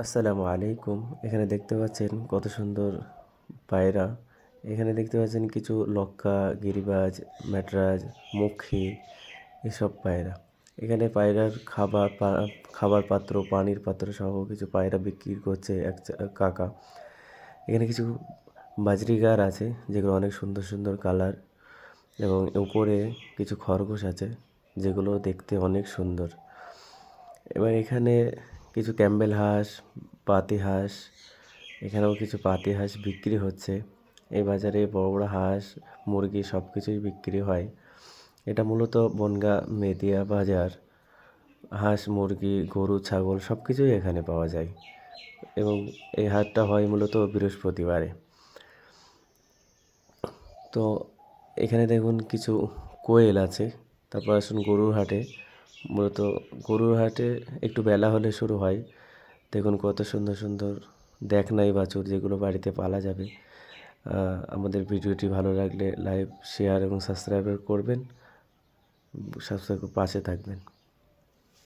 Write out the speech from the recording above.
আসসালামু আলাইকুম। এখানে দেখতে পাচ্ছেন কত সুন্দর পায়রা। এখানে দেখতে পাচ্ছেন কিছু লক্কা, গিরিবাজ, ম্যাড্রাস, মক্ষী এসব পায়রা। এখানে পায়রার খাবার পাত্র, পানির পাত্র সহ কিছু পায়রা বিক্রি করছে কাকা। এখানে কিছু বাজরিগার আছে যেগুলো অনেক সুন্দর সুন্দর কালার, এবং উপরে কিছু খরগোশ আছে যেগুলো দেখতে অনেক সুন্দর। এবার এখানে কিছু ক্যাম্বেল হাঁস, পাতি হাঁস, এখানেও কিছু পাতি হাঁস বিক্রি হচ্ছে। এই বাজারে বড় বড় হাঁস, মুরগি সব কিছুই বিক্রি হয়। এটা মূলত বনগাঁ মেদিয়া বাজার। হাঁস, মুরগি, গরু, ছাগল সব কিছুই এখানে পাওয়া যায়, এবং এই হাটটা হয় মূলত বৃহস্পতিবারে। তো এখানে দেখুন কিছু কোয়েল আছে। তারপর আসুন গরুর হাটে। মূলত গরুর হাটে একটু বেলা হলে শুরু হয়। দেখুন কত সুন্দর সুন্দর দেখনাই বাছুর, যেগুলো বাড়িতে পালা যাবে। আমাদের ভিডিওটি ভালো লাগলে লাইক, শেয়ার এবং সাবস্ক্রাইব করবেন। সাবস্ক্রাইব পাশে থাকবেন।